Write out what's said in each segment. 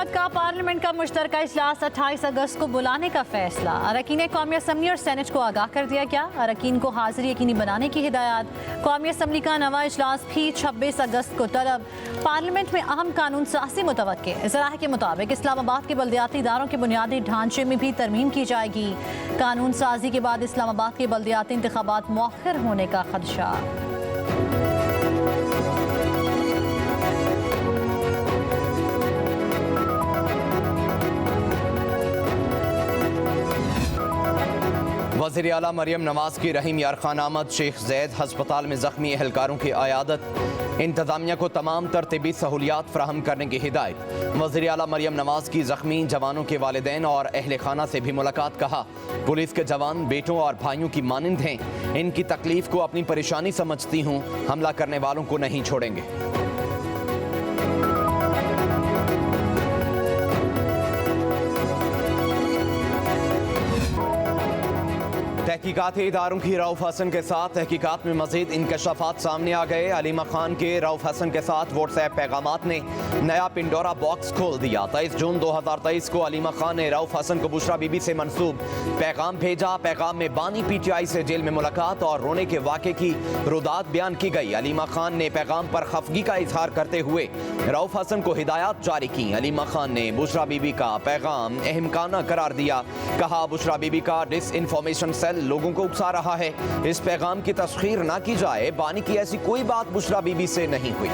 हुकूमत का पार्लियामेंट का मुश्तरका इजलास 28 अगस्त को बुलाने का फैसला। अरकान कौमी असम्बली और सेनेट को आगाह कर दिया गया। अरकान को हाजिरी यकीनी बनाने की हिदायत। कौमी असम्बली का नवा इजलास भी 26 अगस्त को तलब। पार्लियामेंट में अहम कानून साज़ी मुतवक्के। ज़राए के मुताबिक इस्लामाबाद के बल्दियाती इदारों के बुनियादी ढांचे में भी तरमीम की जाएगी। कानून साजी के बाद इस्लामाबाद के बल्दियाती इंतखाबात मुअख्खर होने का खदशा। वज़ीर आला मरियम नवाज की रहीम यार खान आमद शेख जैद हस्पताल में ज़ख्मी एहलकारों की अयादत। इंतज़ामिया को तमाम तरतीबी सहूलियात फ़राहम करने की हिदायत। वज़ीर आला मरियम नवाज की ज़ख्मी जवानों के वालिदैन और अहल खाना से भी मुलाकात। कहा पुलिस के जवान बेटों और भाइयों की मानिंद हैं, इनकी तकलीफ़ को अपनी परेशानी समझती हूँ, हमला करने वालों को नहीं छोड़ेंगे। तहकीकाती इदारों की रऊफ़ हसन के साथ तहकीकात में मज़ीद इंकशाफात सामने आ गए। अलीमा खान के रऊफ़ हसन के साथ व्हाट्सएप पैगामात ने नया पिंडोरा बॉक्स खोल दिया। 23 जून 2023 को अलीमा खान ने रऊफ़ हसन को बुशरा बीबी से मंसूब पैगाम भेजा। पैगाम में बानी PTI से जेल में मुलाकात और रोने के वाक़े की रुदात बयान की गई। अलीमा खान ने पैगाम पर खफगी का इजहार करते हुए रऊफ़ हसन को हिदायत जारी की। अलीमा खान ने बुशरा बीबी का पैगाम अहमकाना करार दिया। कहा बुशरा बीबी का डिसइंफॉर्मेशन सेल लोगों को उकसा रहा है, इस पैगाम की तस्खीर ना की जाए। बानी की ऐसी कोई बात बुशरा बीबी से नहीं हुई।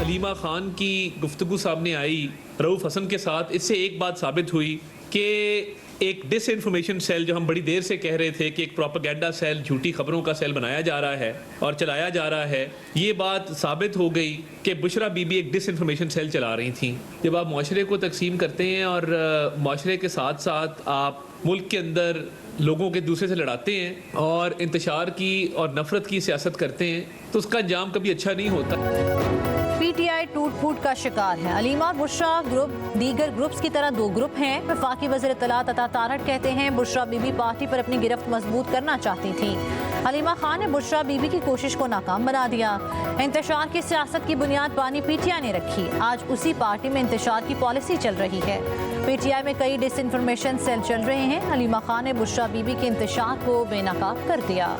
अलीमा खान की गुफ्तगू सामने आई रऊफ़ हसन के साथ। इससे एक बात साबित हुई कि एक डिसइंफॉर्मेशन सेल जो हम बड़ी देर से कह रहे थे कि एक प्रोपेगेंडा सेल, झूठी खबरों का सेल बनाया जा रहा है और चलाया जा रहा है, ये बात साबित हो गई कि बुशरा बीबी एक डिसइंफॉर्मेशन सेल चला रही थी। जब आप माशरे को तकसीम करते हैं और माशरे के साथ साथ आप मुल्क के अंदर लोगों के दूसरे से लड़ाते हैं और इंतशार की और नफरत की सियासत करते हैं, तो उसका अंजाम कभी अच्छा नहीं होता। PTI टूट फूट का शिकार है। अलीमा और बुशरा ग्रुप दीगर ग्रुप्स की तरह दो ग्रुप हैं। वफाकी वज़ीर इत्तलात अता तारड़ कहते हैं बुशरा बीबी पार्टी पर अपनी गिरफ्त मजबूत करना चाहती थी। अलीमा खान ने बुशरा बीबी की कोशिश को नाकाम बना दिया। इंतशार की सियासत की बुनियाद बानी PTI ने रखी। आज उसी पार्टी में इंतशार की पॉलिसी चल रही है। PTI में कई डिसइंफॉर्मेशन सेल चल रहे हैं। अलीमा खान ने बुशरा बीबी के इंतशार को बेनकाब कर दिया।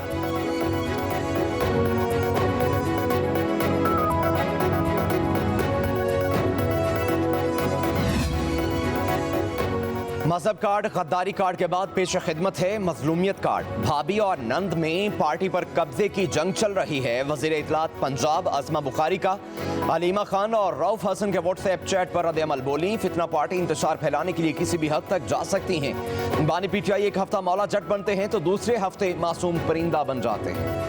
मजहब कार्ड गद्दारी कार्ड के बाद पेश खिदमत है मजलूमियत कार्ड। भाभी और नंद में पार्टी पर कब्जे की जंग चल रही है। वज़ीर इत्तलात पंजाब अज़मा बुखारी का अलीमा खान और रऊफ़ हसन के व्हाट्सएप चैट पर रद्द-ए-अमल बोली। फितना पार्टी इंतशार फैलाने के लिए किसी भी हद तक जा सकती हैं। बानी PTI एक हफ्ता मौला जट बनते हैं तो दूसरे हफ्ते मासूम परिंदा बन जाते हैं।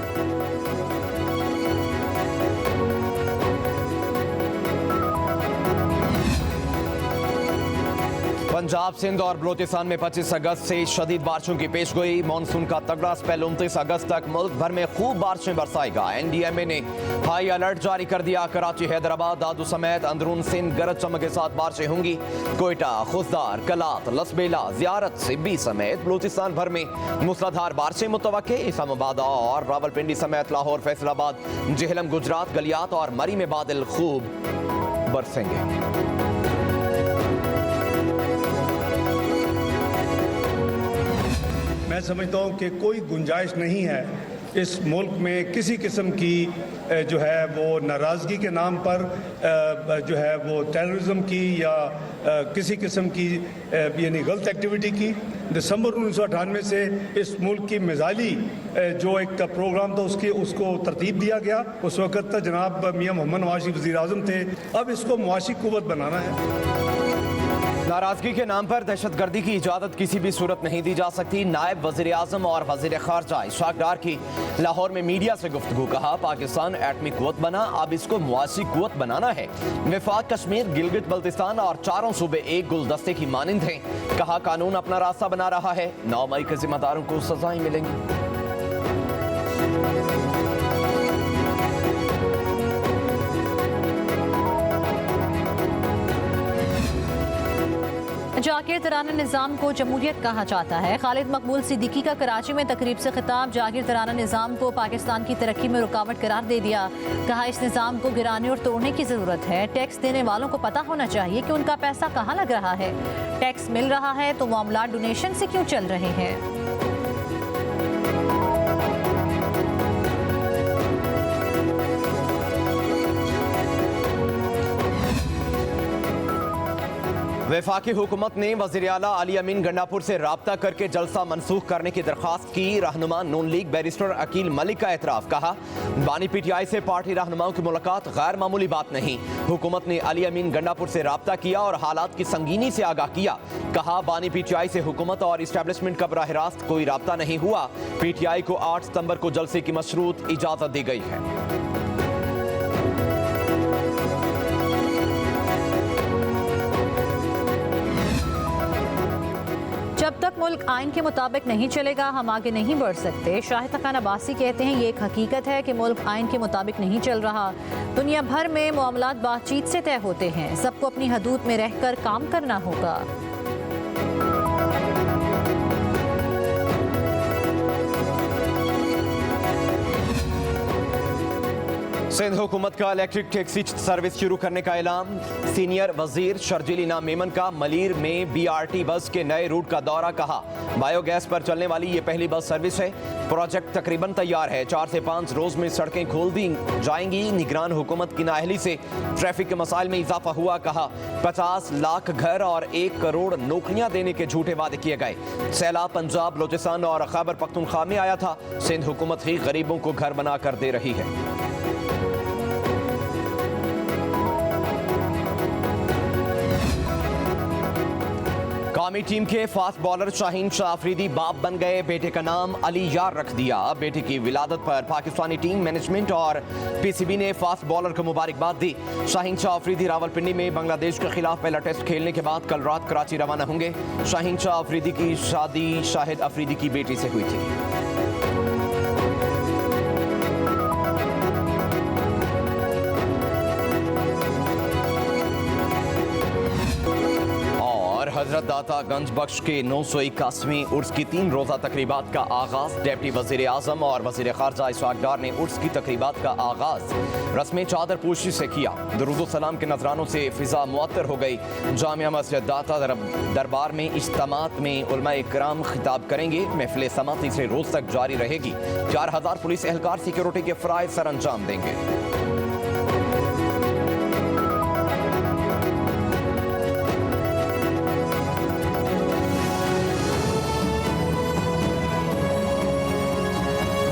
पंजाब, सिंध और बलोचिस्तान में 25 अगस्त से शदीद बारिशों की पेशगोई। मानसून का तगड़ा स्पेल 29 अगस्त तक मुल्क भर में खूब बारिशें बरसाएगा। NDMA ने हाई अलर्ट जारी कर दिया। कराची, हैदराबाद, दादू समेत अंदरून सिंध गरज चमक के साथ बारिशें होंगी। कोयटा, खुसदार, कलात, लसबेला, जियारत, सिब्बी समेत बलोचिस्तान भर में मूसलाधार बारिशें मुतवक्के। इस्लामाबाद और रावलपिंडी समेत लाहौर, फैसलाबाद, जेहलम, गुजरात, गलियात और मरी में बादल खूब बरसेंगे। मैं समझता हूँ कि कोई गुंजाइश नहीं है इस मुल्क में किसी किस्म की जो है वो नाराज़गी के नाम पर जो है वो टेररिज्म की या किसी किस्म की यानी गलत एक्टिविटी की। दिसंबर 1998 से इस मुल्क की मिसाली जो एक प्रोग्राम था उसको तरतीब दिया गया। उस वक़्त जनाब मियाँ मोहम्मद नवाज शरीफ वज़ीर आज़म थे। अब इसको मुआशी कुव्वत बनाना है। नाराजगी के नाम पर दहशतगर्दी की इजाज़त किसी भी सूरत नहीं दी जा सकती। नायब वज़ीर आज़म और वज़ीर ख़ारजा इशफाक डार की लाहौर में मीडिया से गुफ्तगू। कहा पाकिस्तान एटमी कुव्वत बना, अब इसको मुआशी कुव्वत बनाना है। वफाक कश्मीर, गिलगित बल्तिस्तान और चारों सूबे एक गुलदस्ते की मानिंद हैं। कहा कानून अपना रास्ता बना रहा है, 9 मई के जिम्मेदारों को सजाएं मिलेंगी। जाकिर तराना निज़ाम को जमहूरियत कहा जाता है। खालिद मकबूल सिद्दीकी का कराची में तकरीब से खिताब। जाकिर तराना निज़ाम को पाकिस्तान की तरक्की में रुकावट करार दे दिया। कहा इस निज़ाम को गिराने और तोड़ने की ज़रूरत है। टैक्स देने वालों को पता होना चाहिए कि उनका पैसा कहाँ लग रहा है। टैक्स मिल रहा है तो मामला डोनेशन से क्यों चल रहे हैं। वफाकी हुकूमत ने वज़ीर आला अली अमीन गंडापुर से राब्ता करके जलसा मनसूख करने की दरख्वास्त की। रहनुमा नून लीग बैरिस्टर अकील मलिक का एतराफ़। कहा बानी PTI से पार्टी रहनुमाओं की मुलाकात गैर मामूली बात नहीं। हुकूमत ने अली अमीन गंडापुर से राब्ता किया और हालात की संगीनी से आगाह किया। कहा बानी PTI से हुकूमत और इस्टेब्लिशमेंट का बराह रास्त कोई राब्ता नहीं हुआ। PTI को 8 सितंबर को जलसे की मशरूत इजाज़त दी गई है। जब तक मुल्क आइन के मुताबिक नहीं चलेगा हम आगे नहीं बढ़ सकते। शाहिद खान अब्बासी कहते हैं ये एक हकीकत है कि मुल्क आइन के मुताबिक नहीं चल रहा। दुनिया भर में मामलात बातचीत से तय होते हैं। सबको अपनी हदूद में रहकर काम करना होगा। सिंध हुकूमत का इलेक्ट्रिक टैक्सी सर्विस शुरू करने का ऐलान। सीनियर वजीर शर्जील इनाम मेमन का मलीर में BRT बस के नए रूट का दौरा। कहा बायोगैस पर चलने वाली ये पहली बस सर्विस है। प्रोजेक्ट तकरीबन तैयार है। 4 से 5 रोज में सड़कें खोल दी जाएंगी। निगरान हुकूमत की नाअहली से ट्रैफिक के मसाइल में इजाफा हुआ। कहा 50 लाख घर और 1 करोड़ नौकरियां देने के झूठे वादे किए गए। सैलाब पंजाब, बलोचिस्तान और खैबर पख्तूनख्वा में आया था। सिंध हुकूमत ही गरीबों को घर बना कर दे रही है। कौमी टीम के फास्ट बॉलर शाहीन शाह अफरीदी बाप बन गए। बेटे का नाम अली यार रख दिया। बेटे की विलादत पर पाकिस्तानी टीम मैनेजमेंट और PCB ने फास्ट बॉलर को मुबारकबाद दी। शाहीन शाह अफरीदी रावलपिंडी में बांग्लादेश के खिलाफ पहला टेस्ट खेलने के बाद कल रात कराची रवाना होंगे। शाहीन शाह अफरीदी की शादी शाहिद अफरीदी की बेटी से हुई थी। हजरत दाता गंज बख्श के 981वीं उर्स की 3 रोज़ा तकरीबात का आगाज़। डिप्टी वज़ीर आज़म और वज़ीर ख़ारजा इशफ़ाक़ डार ने उर्स की तकरीबात का आगाज़ रस्म चादर पोशी से किया। दुरूद सलाम के नजरानों से फ़िज़ा मुअत्तर हो गई। जामिया मस्जिद दाता दरबार में इज्तिमात में उलमाए किराम खिताब करेंगे। महफ़िल समा तीसरे रोज़ तक जारी रहेगी। 4000 पुलिस एहलकार सिक्योरिटी के फ़राइज़ सर अंजाम देंगे।